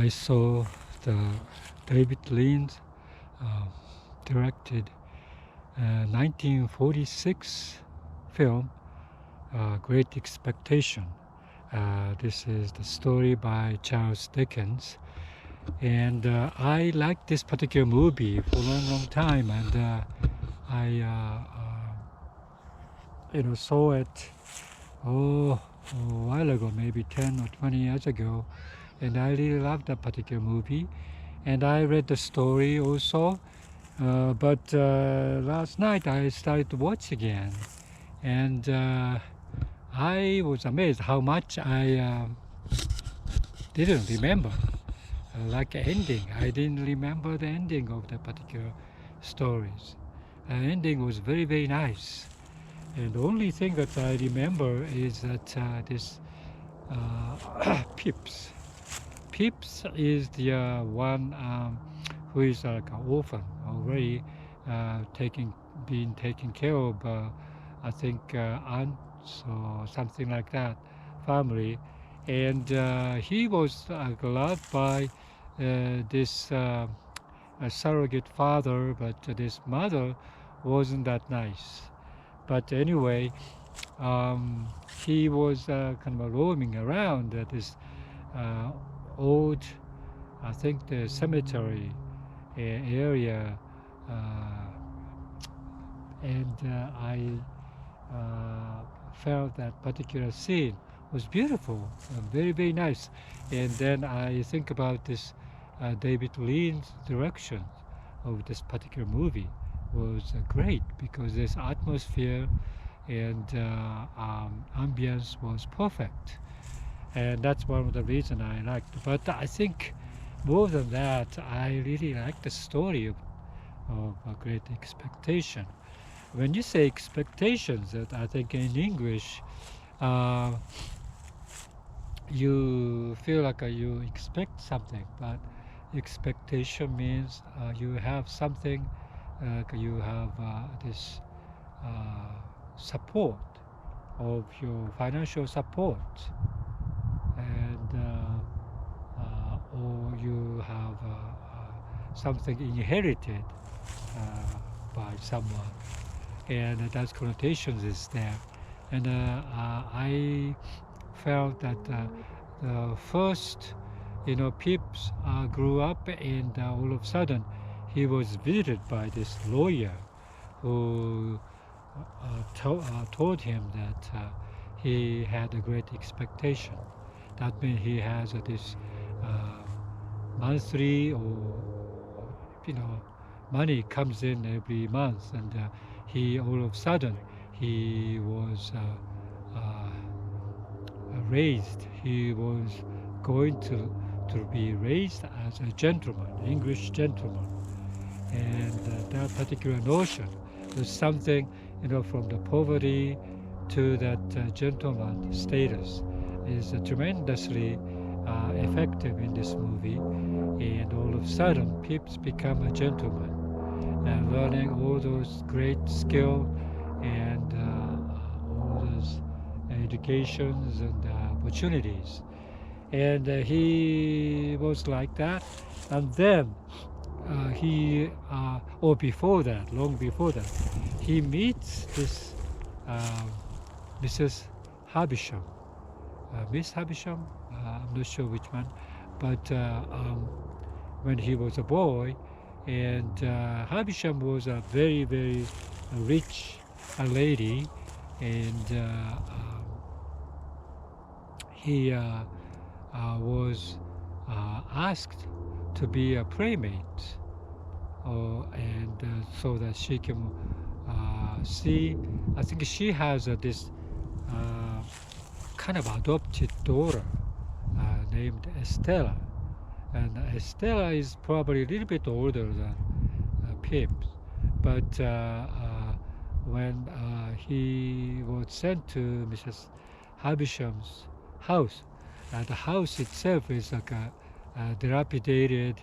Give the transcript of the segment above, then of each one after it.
I saw the David Lean's directed 1946 film, Great Expectation. This is the story by Charles Dickens, and I liked this particular movie for a long time, and I saw it a while ago, maybe 10 or 20 years ago, and I really loved that particular movie. And I read the story also, but last night I started to watch again, and I was amazed how much I didn't remember. Like ending, I didn't remember the ending of the particular stories. The ending was very, very nice. And the only thing that I remember is that this Pips. Pips is the one who is like an orphan already, being taken care of. I think aunts or something like that, family, and he was loved by this surrogate father, but this mother wasn't that nice. But anyway, he was kind of roaming around this uh, old, I think the cemetery area, and I felt that particular scene was beautiful, very, very nice. And then I think about this David Lean's direction of this particular movie was great because this atmosphere and ambience was perfect. And that's one of the reasons I liked. But I think more than that, I really like the story of A Great Expectation. When you say expectations, that I think in English, uh, you feel like you expect something, but expectation means you have something, you have this support of your financial support, and or you have something inherited by someone, and that connotations is there. And I felt that the first, Pips grew up, and all of a sudden he was visited by this lawyer who told him that he had a great expectation. That means he has this uh, monthly or money comes in every month, and he all of a sudden he was raised. He was going to be raised as a gentleman, English gentleman, and that particular notion was something, from the poverty to that gentleman status is tremendously effective in this movie. And all of a sudden, Pips become a gentleman and learning all those great skill and all those educations and opportunities. And he was like that. And then or before that, long before that, he meets this uh, Mrs. Havisham. Miss Havisham, I'm not sure which one, but when he was a boy, and Havisham was a very, very rich lady, and he was asked to be a playmate, and so that she can see. I think she has this uh, kind of adopted daughter named Estella, and Estella is probably a little bit older than Pips, but when he was sent to Mrs. Havisham's house, the house itself is like a dilapidated,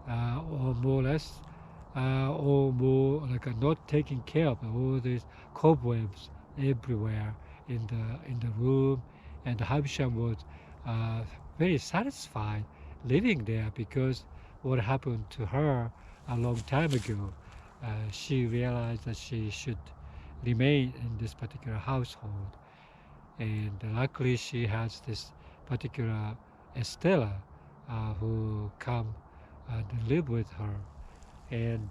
or more or less, or more like not taking care of all these cobwebs everywhere in the room, and Havisham was very satisfied living there because what happened to her a long time ago. She realized that she should remain in this particular household, and luckily she has this particular Estella who come to live with her, and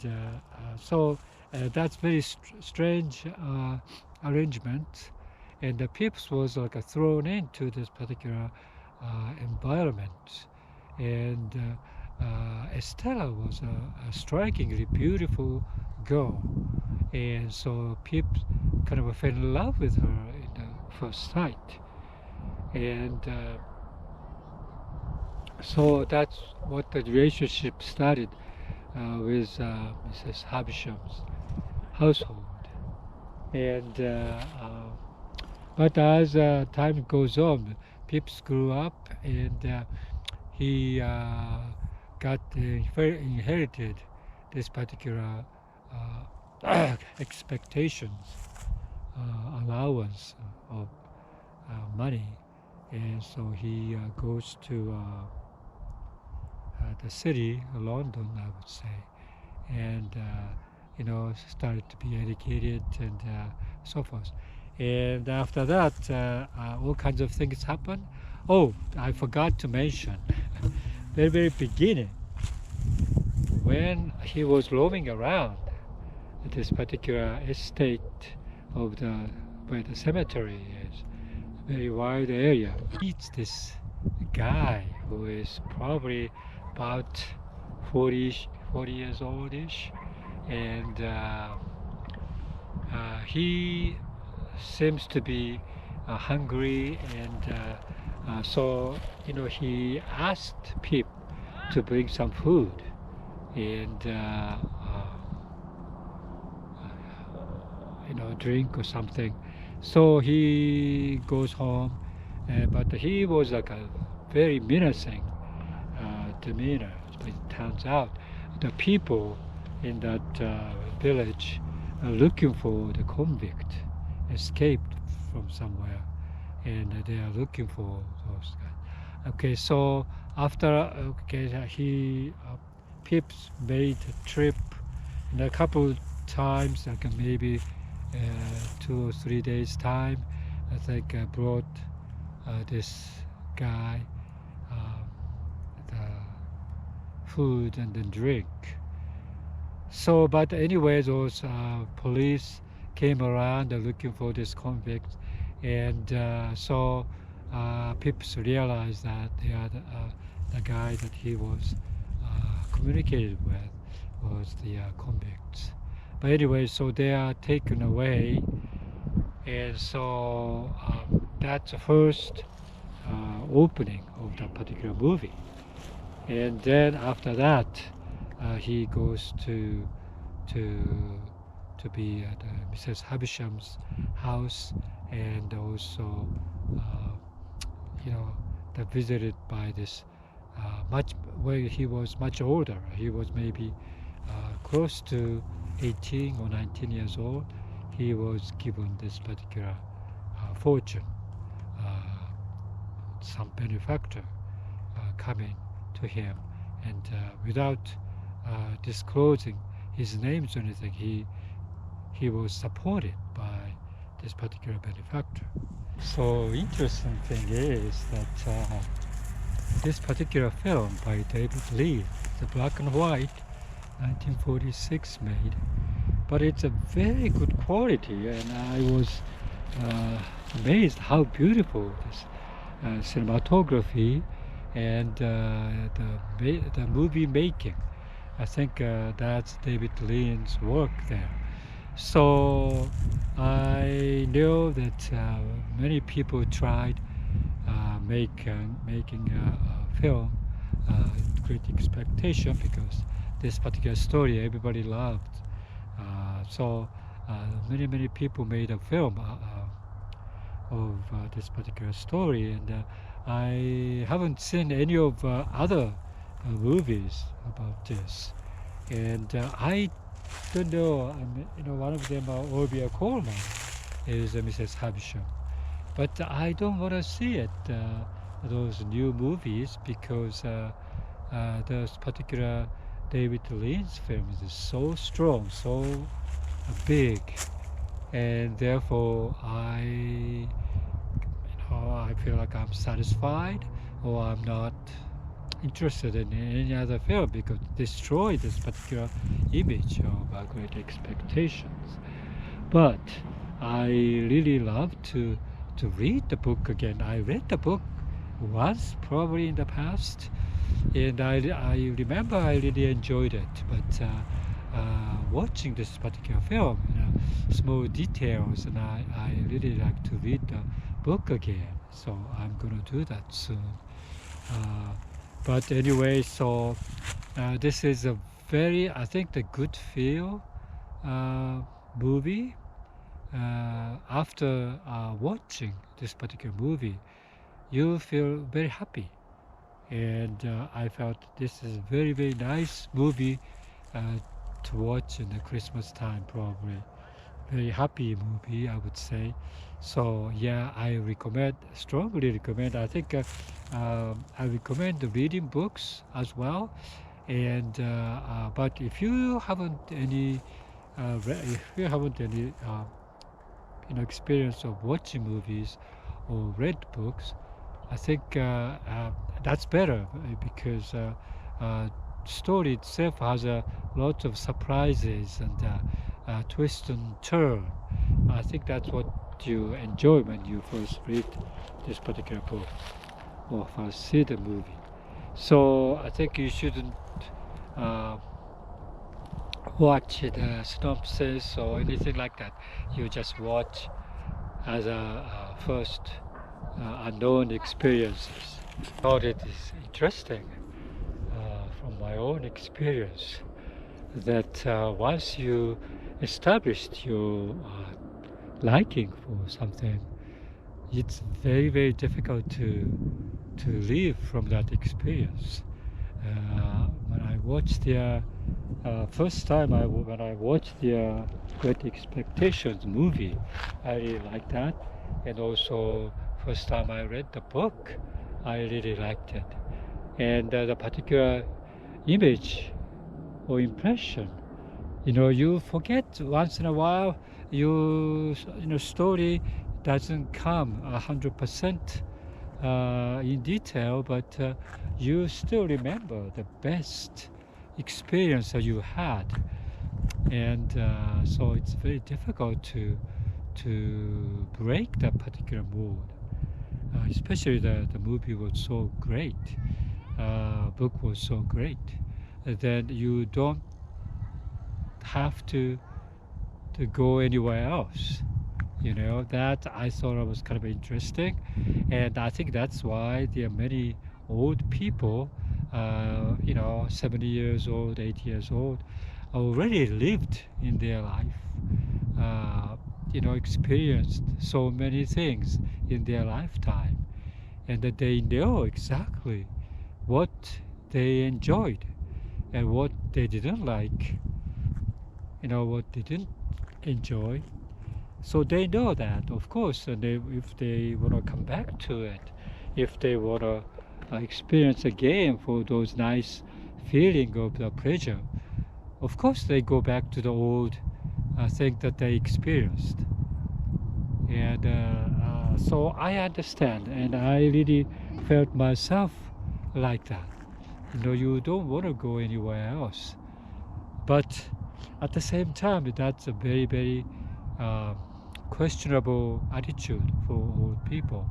that's very strange arrangement, and the Pips was like thrown into this particular environment, and Estella was a strikingly beautiful girl, and so Pip kind of fell in love with her in the first sight, and so that's what the relationship started with Mrs. Havisham's household, and but as time goes on, Pips grew up, and he got inherited this particular expectations, allowance of money, and so he goes to the city, London, I would say, and started to be educated and so forth. And after that, all kinds of things happen. Oh, I forgot to mention, very beginning, when he was roaming around this particular estate of where the cemetery is, a very wide area, he meets this guy who is probably about 40 years oldish, and he seems to be hungry, and so he asked Pip to bring some food, and drink or something. So he goes home, but he was like a very menacing demeanor. But it turns out the people in that village are looking for the convict, escaped from somewhere, and they are looking for those guys. Okay, so after he Pips made a trip, and a couple times, like maybe 2 or 3 days time, I think brought this guy the food and then drink. So, but anyway, those police came around looking for this convict, and so Pips realized that the guy that he was communicated with was the convicts. But anyway, so they are taken away, and so that's the first opening of that particular movie. And then after that, he goes to be at Mrs. Havisham's house, and also they're visited by this much where he was much older. He was maybe close to 18 or 19 years old. He was given this particular fortune, some benefactor coming to him, and without disclosing his names or anything, he was supported by this particular benefactor. So interesting thing is that this particular film by David Lee, the black and white, 1946 made, but it's a very good quality, and I was amazed how beautiful this cinematography and the movie making. I think that's David Lean's work there. So I know that many people tried making a film great expectation, because this particular story everybody loved. So many people made a film of this particular story, and I haven't seen any of other movies about this, and I don't know. One of them, Olivia Colman, is Mrs. Havisham, but I don't want to see it those new movies because those particular David Lynch films is so strong, so big, and therefore I feel like I'm satisfied or I'm not interested in any other film because it destroyed this particular image of Great Expectations. But I really love to read the book again. I read the book once, probably in the past, and I remember I really enjoyed it. But watching this particular film, small details, and I really like to read the book again. So I'm gonna do that soon. Uh, but anyway, so this is a very, I think, the good feel uh, movie. After watching this particular movie, you feel very happy, and I felt this is a very very nice movie uh, to watch in the Christmas time. Probably very happy movie, I would say. So yeah, I recommend, strongly recommend. I think I recommend reading books as well. And but if you haven't any, if you haven't any, experience of watching movies or read books, I think that's better because story itself has a lot of surprises and twist and turn. I think that's what you enjoy when you first read this particular book or first see the movie. So I think you shouldn't uh, watch the synopsis or anything like that. You just watch as a first unknown experiences. Thought it is interesting from my own experience that once you established your liking for something, it's very very difficult to leave from that experience. When I watched the first time when I watched the Great Expectations movie, I really liked that, and also first time I read the book, I really liked it, and the particular image or impression, you forget once in a while. Story doesn't come 100% in detail, but you still remember the best experience that you had, and so it's very difficult to break that particular mood. Especially the movie was so great, book was so great, then you don't have to go anywhere else. That I thought it was kind of interesting, and I think that's why there are many old people, 70 years old, 80 years old, already lived in their life, uh, experienced so many things in their lifetime, and that they know exactly what they enjoyed and what they didn't like, what they didn't enjoy. So they know that, of course, and if they want to come back to it, if they want to experience again for those nice feeling of the pleasure, of course they go back to the old thing that they experienced. And so I understand, and I really felt myself like that. You don't want to go anywhere else. But at the same time, that's a very, very uh, questionable attitude for old people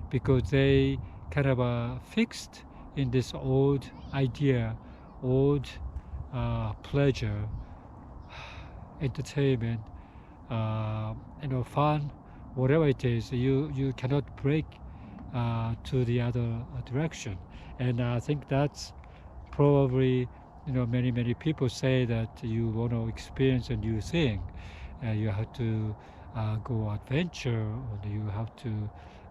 because they kind of fixed in this old idea, old pleasure, entertainment, fun, whatever it is. You cannot break to the other direction, and I think that's probably, many many people say that you want to experience a new thing, you have to go adventure, or you have to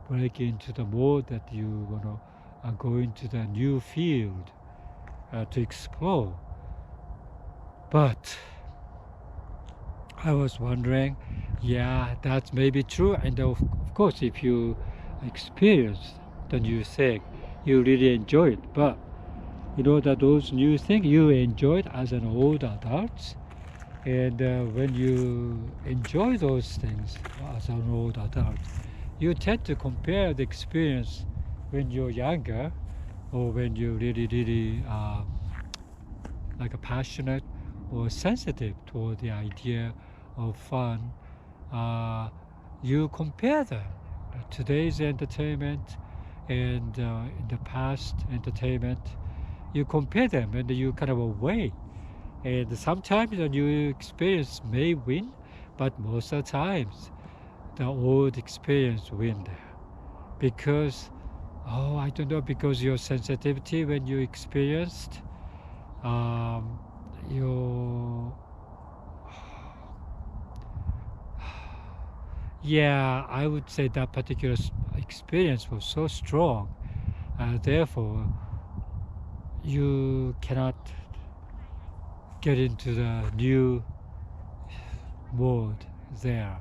break into the mode that you want to go into the new field to explore. But I was wondering, yeah, that may be true, and of course if you experience the new thing, you really enjoy it. But you know that those new things you enjoyed as an old adult, and when you enjoy those things as an old adult, you tend to compare the experience when you're younger or when you're really like a passionate or sensitive toward the idea of fun. uh, you compare them, today's entertainment and in the past entertainment. You compare them and you kind of weigh. And sometimes the new experience may win, but most of the times the old experience win there. Because, oh, I don't know, because your sensitivity when you experienced, um, your, yeah, I would say that particular experience was so strong. Therefore, you cannot get into the new mode there.